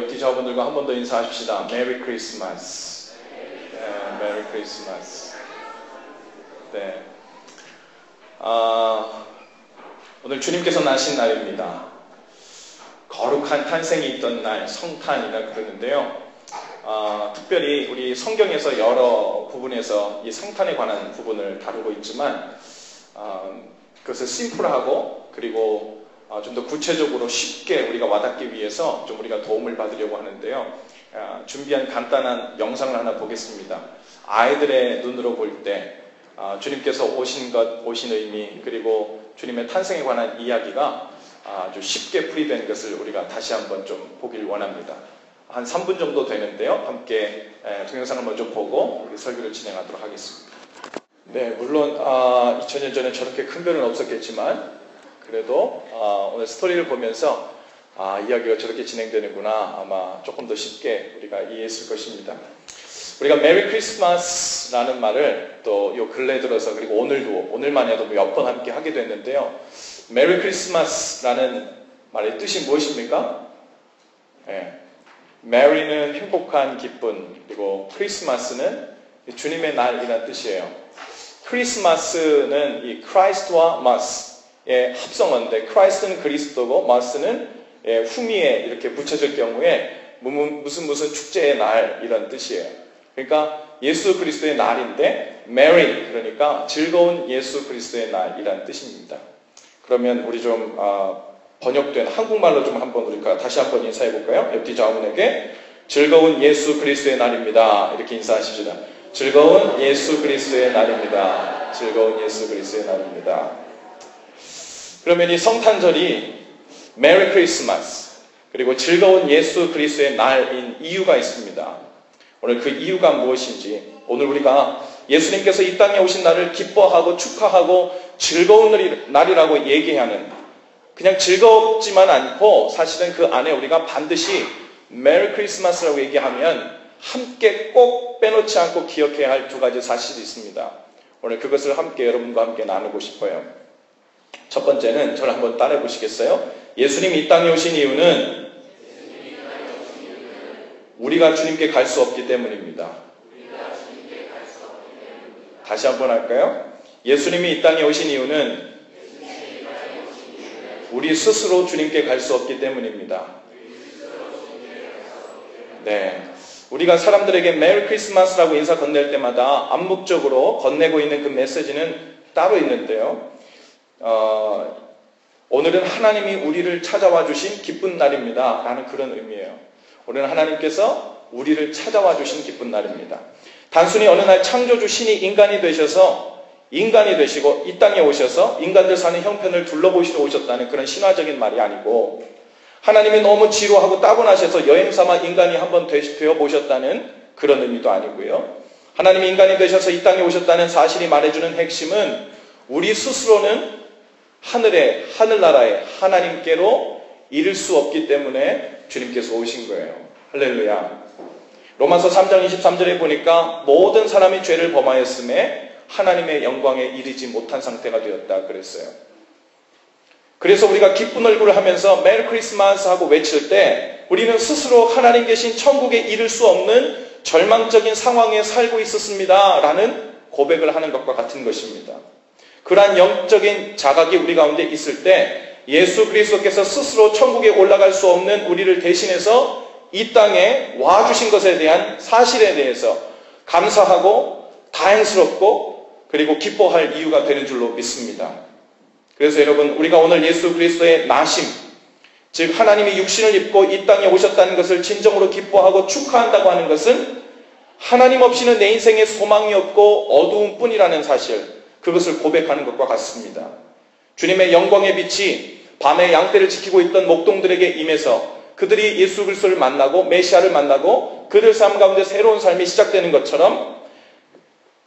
옆뒤 좌우분들과 한 번 더 인사하십시다. 메리 크리스마스. 메리 크리스마스. 네. 오늘 주님께서 나신 날입니다. 거룩한 탄생이 있던 날, 성탄이라 그러는데요. 특별히 우리 성경에서 여러 부분에서 이 성탄에 관한 부분을 다루고 있지만 그것을 심플하고 그리고 좀 더 구체적으로 쉽게 우리가 와닿기 위해서 좀 우리가 도움을 받으려고 하는데요. 준비한 간단한 영상을 하나 보겠습니다. 아이들의 눈으로 볼 때 주님께서 오신 것, 오신 의미, 그리고 주님의 탄생에 관한 이야기가 아주 쉽게 풀이된 것을 우리가 다시 한번 좀 보길 원합니다. 한 3분 정도 되는데요. 함께 동영상을 먼저 보고 우리 설교를 진행하도록 하겠습니다. 네, 물론 2000년 전에 저렇게 큰 별은 없었겠지만 그래도 오늘 스토리를 보면서 이야기가 저렇게 진행되는구나 아마 조금 더 쉽게 우리가 이해했을 것입니다. 우리가 메리 크리스마스라는 말을 또 요 근래 들어서 그리고 오늘도 오늘만 해도 몇 번 함께 하게 됐는데요. 메리 크리스마스라는 말의 뜻이 무엇입니까? 네. 메리는 행복한 기쁜, 그리고 크리스마스는 주님의 날이라는 뜻이에요. 크리스마스는 이 크라이스트와 마스의 합성어인데 크라이스트는 그리스도고 마스는 후미에 이렇게 붙여질 경우에 무슨 축제의 날 이런 뜻이에요. 그러니까 예수 그리스도의 날인데 메리 그러니까 즐거운 예수 그리스도의 날이라는 뜻입니다. 그러면 우리 좀 번역된 한국말로 좀 한번 우리가 다시 한번 인사해 볼까요? 옆뒤 좌우분에게 즐거운 예수 그리스도의 날입니다. 이렇게 인사하십시다. 즐거운 예수 그리스도의 날입니다. 즐거운 예수 그리스도의 날입니다. 그러면 이 성탄절이 메리 크리스마스 그리고 즐거운 예수 그리스도의 날인 이유가 있습니다. 오늘 그 이유가 무엇인지 오늘 우리가 예수님께서 이 땅에 오신 날을 기뻐하고 축하하고 즐거운 날이라고 얘기하는 그냥 즐겁지만 않고 사실은 그 안에 우리가 반드시 메리 크리스마스라고 얘기하면 함께 꼭 빼놓지 않고 기억해야 할 두 가지 사실이 있습니다. 오늘 그것을 함께 여러분과 함께 나누고 싶어요. 첫 번째는 저를 한번 따라해 보시겠어요? 예수님이 이 땅에 오신 이유는 우리가 주님께 갈 수 없기 때문입니다. 다시 한번 할까요? 예수님이 이 땅에 오신 이유는 우리 스스로 주님께 갈 수 없기 때문입니다. 네, 우리가 사람들에게 메리 크리스마스라고 인사 건넬 때마다 암묵적으로 건네고 있는 그 메시지는 따로 있는데요. 오늘은 하나님이 우리를 찾아와 주신 기쁜 날입니다. 라는 그런 의미예요. 오늘은 하나님께서 우리를 찾아와 주신 기쁜 날입니다. 단순히 어느 날 창조주 신이 인간이 되시고 이 땅에 오셔서 인간들 사는 형편을 둘러보시러 오셨다는 그런 신화적인 말이 아니고 하나님이 너무 지루하고 따분하셔서 여행삼아 인간이 한번 되어보셨다는 그런 의미도 아니고요. 하나님이 인간이 되셔서 이 땅에 오셨다는 사실이 말해주는 핵심은 우리 스스로는 하늘나라에 하나님께로 이를 수 없기 때문에 주님께서 오신 거예요. 할렐루야. 로마서 3장 23절에 보니까 모든 사람이 죄를 범하였음에 하나님의 영광에 이르지 못한 상태가 되었다 그랬어요. 그래서 우리가 기쁜 얼굴을 하면서 메리 크리스마스 하고 외칠 때 우리는 스스로 하나님 계신 천국에 이를 수 없는 절망적인 상황에 살고 있었습니다 라는 고백을 하는 것과 같은 것입니다. 그러한 영적인 자각이 우리 가운데 있을 때 예수 그리스도께서 스스로 천국에 올라갈 수 없는 우리를 대신해서 이 땅에 와주신 것에 대한 사실에 대해서 감사하고 다행스럽고 그리고 기뻐할 이유가 되는 줄로 믿습니다. 그래서 여러분 우리가 오늘 예수 그리스도의 나심 즉 하나님이 육신을 입고 이 땅에 오셨다는 것을 진정으로 기뻐하고 축하한다고 하는 것은 하나님 없이는 내 인생에 소망이 없고 어두움 뿐이라는 사실 그것을 고백하는 것과 같습니다. 주님의 영광의 빛이 밤에 양떼를 지키고 있던 목동들에게 임해서 그들이 예수 그리스도를 만나고 메시아를 만나고 그들 삶 가운데 새로운 삶이 시작되는 것처럼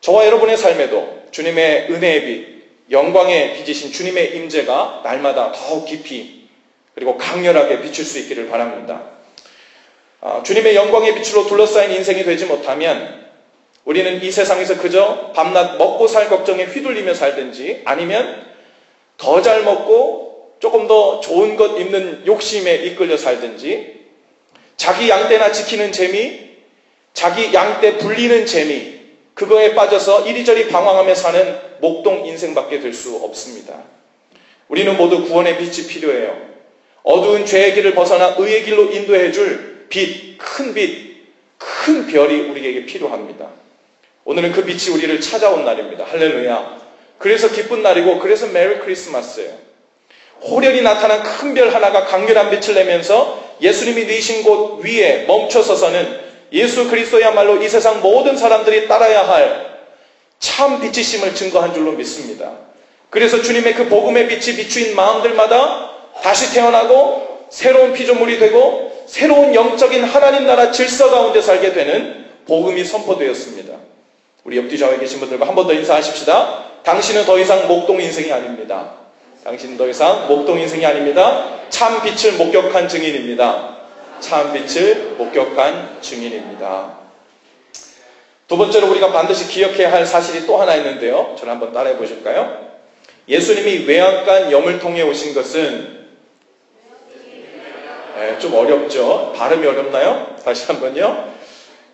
저와 여러분의 삶에도 주님의 은혜의 빛, 영광의 빛이신 주님의 임재가 날마다 더욱 깊이 그리고 강렬하게 비칠 수 있기를 바랍니다. 주님의 영광의 빛으로 둘러싸인 인생이 되지 못하면 우리는 이 세상에서 그저 밤낮 먹고 살 걱정에 휘둘리며 살든지 아니면 더 잘 먹고 조금 더 좋은 것 입는 욕심에 이끌려 살든지 자기 양떼나 지키는 재미, 자기 양떼 불리는 재미, 그거에 빠져서 이리저리 방황하며 사는 목동 인생밖에 될 수 없습니다. 우리는 모두 구원의 빛이 필요해요. 어두운 죄의 길을 벗어나 의의 길로 인도해 줄 빛, 큰 별이 우리에게 필요합니다. 오늘은 그 빛이 우리를 찾아온 날입니다. 할렐루야. 그래서 기쁜 날이고 그래서 메리 크리스마스예요. 호련히 나타난 큰 별 하나가 강렬한 빛을 내면서 예수님이 누이신 곳 위에 멈춰서서는 예수 그리스도야말로 이 세상 모든 사람들이 따라야 할 참 빛이심을 증거한 줄로 믿습니다. 그래서 주님의 그 복음의 빛이 비추인 마음들마다 다시 태어나고 새로운 피조물이 되고 새로운 영적인 하나님 나라 질서 가운데 살게 되는 복음이 선포되었습니다. 우리 옆뒤 좌우에 계신 분들과 한 번 더 인사하십시다. 당신은 더 이상 목동 인생이 아닙니다. 당신은 더 이상 목동 인생이 아닙니다. 참 빛을 목격한 증인입니다. 참 빛을 목격한 증인입니다. 두 번째로 우리가 반드시 기억해야 할 사실이 또 하나 있는데요. 저를 한번 따라해 보실까요? 예수님이 외양간 염을 통해 오신 것은 좀 어렵죠? 발음이 어렵나요? 다시 한번요.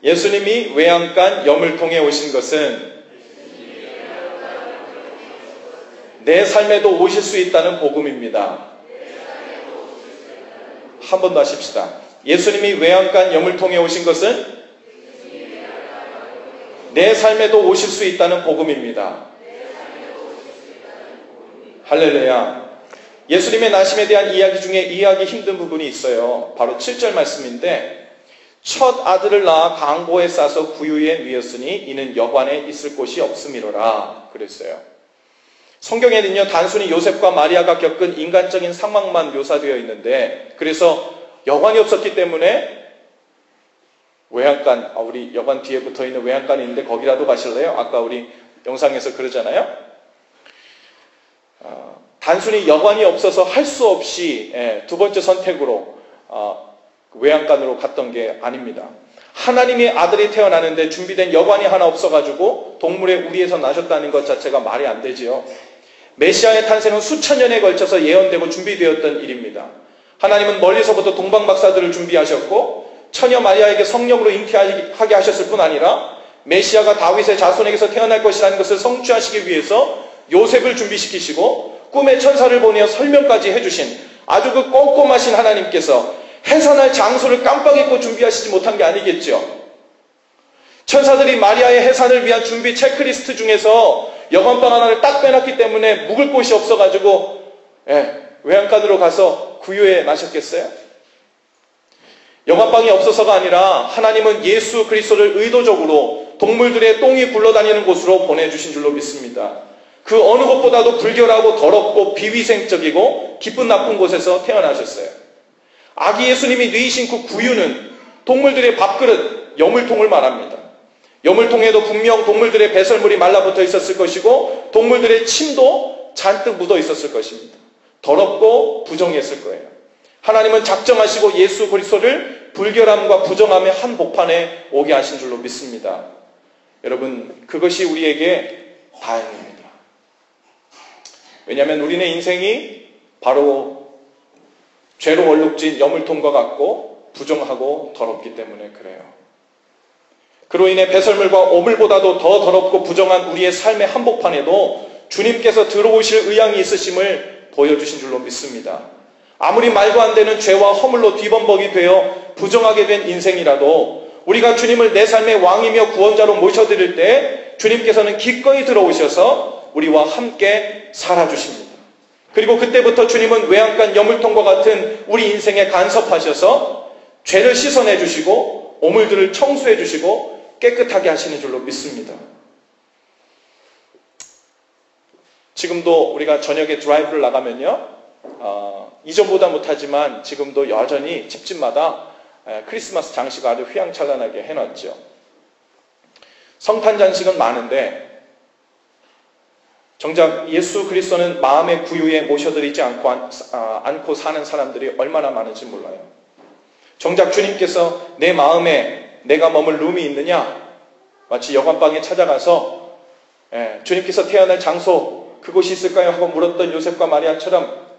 예수님이 외양간 염을 통해 오신 것은 내 삶에도 오실 수 있다는 복음입니다. 한 번 더 하십시다. 예수님이 외양간 염을 통해 오신 것은 내 삶에도 오실 수 있다는 복음입니다. 할렐루야. 예수님의 나심에 대한 이야기 중에 이해하기 힘든 부분이 있어요. 바로 7절 말씀인데 첫 아들을 낳아 강고에 싸서 구유에 누였으니 이는 여관에 있을 곳이 없음이로라 그랬어요. 성경에는요 단순히 요셉과 마리아가 겪은 인간적인 상황만 묘사되어 있는데 그래서 여관이 없었기 때문에 외양간, 우리 여관 뒤에 붙어있는 외양간이 있는데 거기라도 가실래요? 아까 우리 영상에서 그러잖아요. 단순히 여관이 없어서 할 수 없이 두 번째 선택으로 외양간으로 갔던 게 아닙니다. 하나님의 아들이 태어나는데 준비된 여관이 하나 없어가지고 동물의 우리에서 나셨다는 것 자체가 말이 안 되지요. 메시아의 탄생은 수천 년에 걸쳐서 예언되고 준비되었던 일입니다. 하나님은 멀리서부터 동방박사들을 준비하셨고 처녀 마리아에게 성령으로 잉태하게 하셨을 뿐 아니라 메시아가 다윗의 자손에게서 태어날 것이라는 것을 성취하시기 위해서 요셉을 준비시키시고 꿈의 천사를 보내어 설명까지 해주신 아주 그 꼼꼼하신 하나님께서 해산할 장소를 깜빡 잊고 준비하시지 못한 게 아니겠죠. 천사들이 마리아의 해산을 위한 준비 체크리스트 중에서 여관방 하나를 딱 빼놨기 때문에 묵을 곳이 없어가지고 외양간으로 가서 구유에 나셨겠어요? 여관방이 없어서가 아니라 하나님은 예수 그리스도를 의도적으로 동물들의 똥이 굴러다니는 곳으로 보내주신 줄로 믿습니다. 그 어느 곳보다도 불결하고 더럽고 비위생적이고 기쁜 나쁜 곳에서 태어나셨어요. 아기 예수님이 누이신 그 구유는 동물들의 밥그릇, 여물통을 말합니다. 여물통에도 분명 동물들의 배설물이 말라붙어 있었을 것이고 동물들의 침도 잔뜩 묻어 있었을 것입니다. 더럽고 부정했을 거예요. 하나님은 작정하시고 예수 그리스도를 불결함과 부정함의 한 복판에 오게 하신 줄로 믿습니다. 여러분, 그것이 우리에게 다행입니다. 왜냐하면 우리네 인생이 바로 죄로 얼룩진 여물통과 같고 부정하고 더럽기 때문에 그래요. 그로 인해 배설물과 오물보다도 더 더럽고 부정한 우리의 삶의 한복판에도 주님께서 들어오실 의향이 있으심을 보여주신 줄로 믿습니다. 아무리 말도 안 되는 죄와 허물로 뒤범벅이 되어 부정하게 된 인생이라도 우리가 주님을 내 삶의 왕이며 구원자로 모셔드릴 때 주님께서는 기꺼이 들어오셔서 우리와 함께 살아주십니다. 그리고 그때부터 주님은 외양간 여물통과 같은 우리 인생에 간섭하셔서 죄를 씻어내 주시고 오물들을 청소해 주시고 깨끗하게 하시는 줄로 믿습니다. 지금도 우리가 저녁에 드라이브를 나가면요 이전보다 못하지만 지금도 여전히 집집마다 크리스마스 장식을 아주 휘황찬란하게 해놨죠. 성탄 장식은 많은데 정작 예수 그리스도는 마음의 구유에 모셔드리지 않고 사는 사람들이 얼마나 많은지 몰라요. 정작 주님께서 내 마음에 내가 머물 룸이 있느냐? 마치 여관방에 찾아가서 주님께서 태어날 장소 그곳이 있을까요? 하고 물었던 요셉과 마리아처럼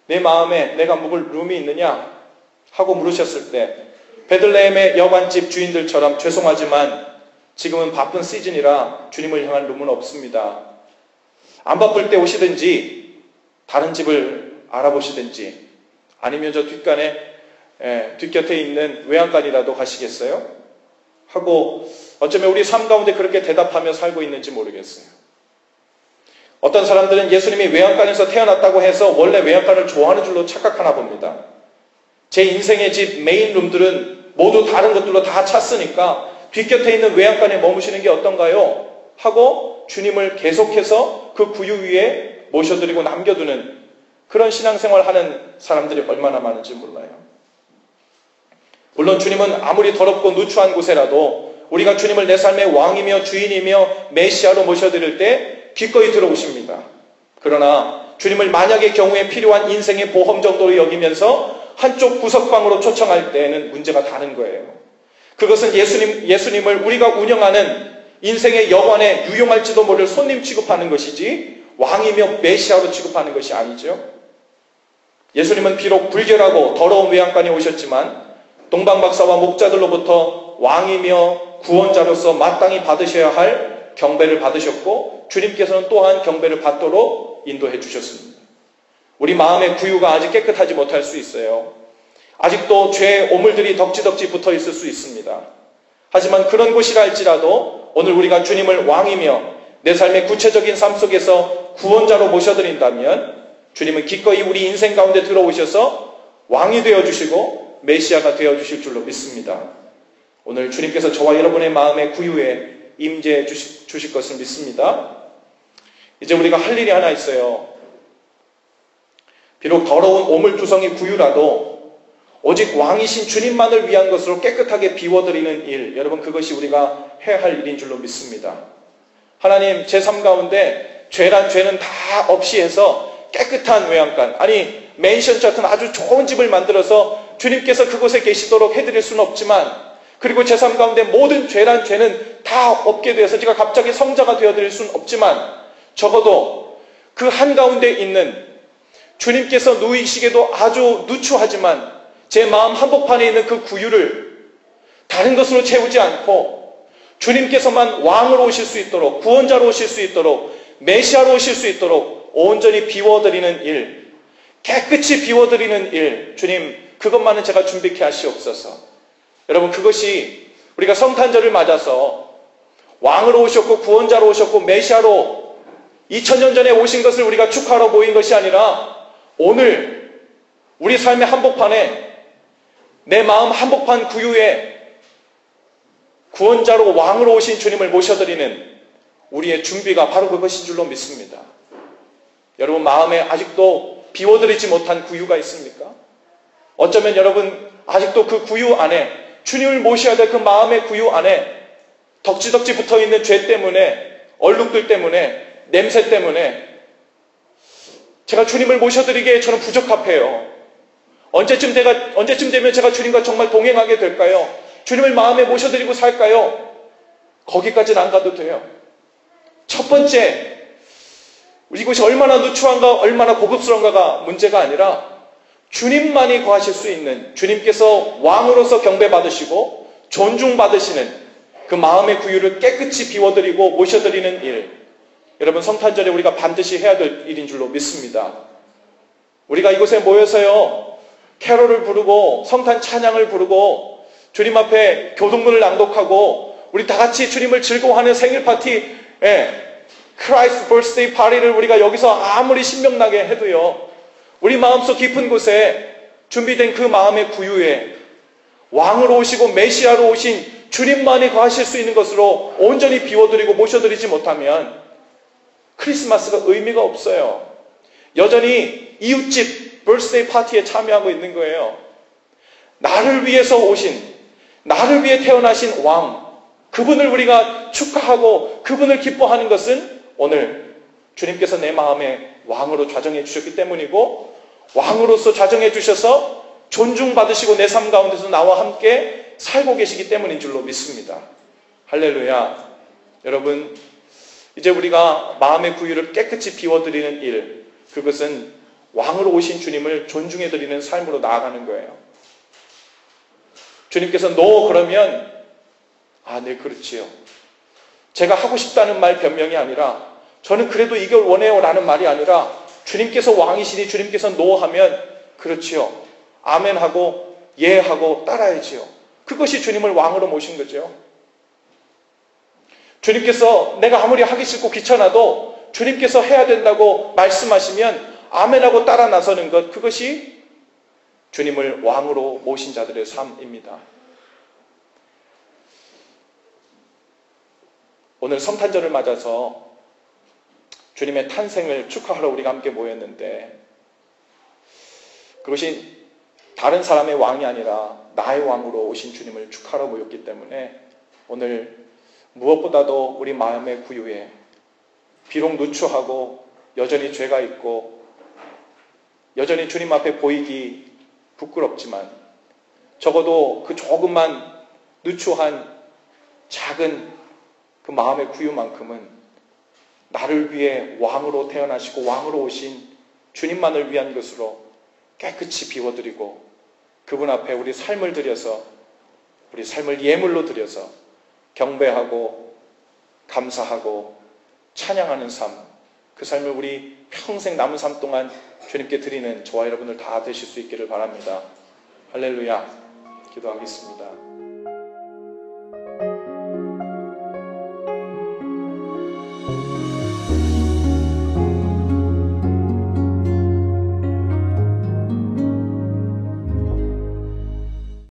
내 마음에 내가 묵을 룸이 있느냐? 하고 물으셨을 때 베들레헴의 여관집 주인들처럼 죄송하지만 지금은 바쁜 시즌이라 주님을 향한 룸은 없습니다. 안 바쁠 때 오시든지 다른 집을 알아보시든지 아니면 저 뒷곁에 있는 외양간이라도 가시겠어요? 하고 어쩌면 우리 삶 가운데 그렇게 대답하며 살고 있는지 모르겠어요. 어떤 사람들은 예수님이 외양간에서 태어났다고 해서 원래 외양간을 좋아하는 줄로 착각하나 봅니다. 제 인생의 집 메인 룸들은 모두 다른 것들로 다 찼으니까 뒷곁에 있는 외양간에 머무시는 게 어떤가요? 하고 주님을 계속해서 그 구유 위에 모셔드리고 남겨두는 그런 신앙생활 하는 사람들이 얼마나 많은지 몰라요. 물론 주님은 아무리 더럽고 누추한 곳에라도 우리가 주님을 내 삶의 왕이며 주인이며 메시아로 모셔드릴 때 기꺼이 들어오십니다. 그러나 주님을 만약의 경우에 필요한 인생의 보험 정도로 여기면서 한쪽 구석방으로 초청할 때에는 문제가 다른 거예요. 그것은 예수님을 우리가 운영하는 인생의 여관에 유용할지도 모를 손님 취급하는 것이지 왕이며 메시아로 취급하는 것이 아니죠. 예수님은 비록 불결하고 더러운 외양간에 오셨지만 동방박사와 목자들로부터 왕이며 구원자로서 마땅히 받으셔야 할 경배를 받으셨고 주님께서는 또한 경배를 받도록 인도해 주셨습니다. 우리 마음의 구유가 아직 깨끗하지 못할 수 있어요. 아직도 죄의 오물들이 덕지덕지 붙어 있을 수 있습니다. 하지만 그런 곳이라 할지라도 오늘 우리가 주님을 왕이며 내 삶의 구체적인 삶 속에서 구원자로 모셔드린다면 주님은 기꺼이 우리 인생 가운데 들어오셔서 왕이 되어주시고 메시아가 되어주실 줄로 믿습니다. 오늘 주님께서 저와 여러분의 마음의 구유에 임재해 주실 것을 믿습니다. 이제 우리가 할 일이 하나 있어요. 비록 더러운 오물투성이 구유라도 오직 왕이신 주님만을 위한 것으로 깨끗하게 비워드리는 일, 여러분 그것이 우리가 해야 할 일인 줄로 믿습니다. 하나님 제 삶 가운데 죄란 죄는 다 없이 해서 깨끗한 외양간, 아니 맨션 같은 아주 좋은 집을 만들어서 주님께서 그곳에 계시도록 해드릴 수는 없지만, 그리고 제 삶 가운데 모든 죄란 죄는 다 없게 돼서 제가 갑자기 성자가 되어드릴 수는 없지만 적어도 그 한가운데 있는 주님께서 누이시기에도 아주 누추하지만 제 마음 한복판에 있는 그 구유를 다른 것으로 채우지 않고 주님께서만 왕으로 오실 수 있도록, 구원자로 오실 수 있도록, 메시아로 오실 수 있도록 온전히 비워드리는 일, 깨끗이 비워드리는 일, 주님 그것만은 제가 준비케 하시옵소서. 여러분 그것이 우리가 성탄절을 맞아서 왕으로 오셨고 구원자로 오셨고 메시아로 2000년 전에 오신 것을 우리가 축하하러 모인 것이 아니라 오늘 우리 삶의 한복판에 내 마음 한복판 구유에 구원자로 왕으로 오신 주님을 모셔드리는 우리의 준비가 바로 그것인 줄로 믿습니다. 여러분 마음에 아직도 비워드리지 못한 구유가 있습니까? 어쩌면 여러분 아직도 그 구유 안에, 주님을 모셔야 될 그 마음의 구유 안에 덕지덕지 붙어있는 죄 때문에, 얼룩들 때문에, 냄새 때문에 제가 주님을 모셔드리기에 저는 부적합해요. 언제쯤 되면 제가 주님과 정말 동행하게 될까요? 주님을 마음에 모셔드리고 살까요? 거기까지는 안 가도 돼요. 첫 번째, 이곳이 얼마나 누추한가, 얼마나 고급스러운가가 문제가 아니라 주님만이 거하실 수 있는, 주님께서 왕으로서 경배받으시고 존중받으시는 그 마음의 구유를 깨끗이 비워드리고 모셔드리는 일, 여러분 성탄절에 우리가 반드시 해야 될 일인 줄로 믿습니다. 우리가 이곳에 모여서요 캐롤을 부르고 성탄 찬양을 부르고 주님 앞에 교동문을 낭독하고 우리 다 같이 주님을 즐거워하는 생일 파티, 크라이스트 버스데이 파티를 우리가 여기서 아무리 신명나게 해도요, 우리 마음속 깊은 곳에 준비된 그 마음의 구유에 왕으로 오시고 메시아로 오신 주님만이 거하실 수 있는 것으로 온전히 비워드리고 모셔드리지 못하면 크리스마스가 의미가 없어요. 여전히 이웃집 버스데이 파티에 참여하고 있는 거예요. 나를 위해서 오신, 나를 위해 태어나신 왕, 그분을 우리가 축하하고 그분을 기뻐하는 것은 오늘 주님께서 내 마음에 왕으로 좌정해 주셨기 때문이고, 왕으로서 좌정해 주셔서 존중받으시고 내 삶 가운데서 나와 함께 살고 계시기 때문인 줄로 믿습니다. 할렐루야. 여러분 이제 우리가 마음의 구유를 깨끗이 비워드리는 일, 그것은 왕으로 오신 주님을 존중해드리는 삶으로 나아가는 거예요. 주님께서 no 그러면 네 그렇지요. 제가 하고 싶다는 말 변명이 아니라 저는 그래도 이걸 원해요 라는 말이 아니라 주님께서 왕이시니 주님께서 no 하면 그렇지요. 아멘 하고 예 하고 따라야지요. 그것이 주님을 왕으로 모신 거죠. 주님께서 내가 아무리 하기 싫고 귀찮아도 주님께서 해야 된다고 말씀하시면 아멘하고 따라 나서는 것, 그것이 주님을 왕으로 모신 자들의 삶입니다. 오늘 성탄절을 맞아서 주님의 탄생을 축하하러 우리가 함께 모였는데 그것이 다른 사람의 왕이 아니라 나의 왕으로 오신 주님을 축하하러 모였기 때문에 오늘 무엇보다도 우리 마음의 구유에 비록 누추하고 여전히 죄가 있고 여전히 주님 앞에 보이기 부끄럽지만 적어도 그 조금만 누추한 작은 그 마음의 구유만큼은 나를 위해 왕으로 태어나시고 왕으로 오신 주님만을 위한 것으로 깨끗이 비워드리고 그분 앞에 우리 삶을 드려서 우리 삶을 예물로 드려서 경배하고 감사하고 찬양하는 삶, 그 삶을 우리 평생 남은 삶 동안 주님께 드리는 저와 여러분들 다 되실 수 있기를 바랍니다. 할렐루야. 기도하겠습니다.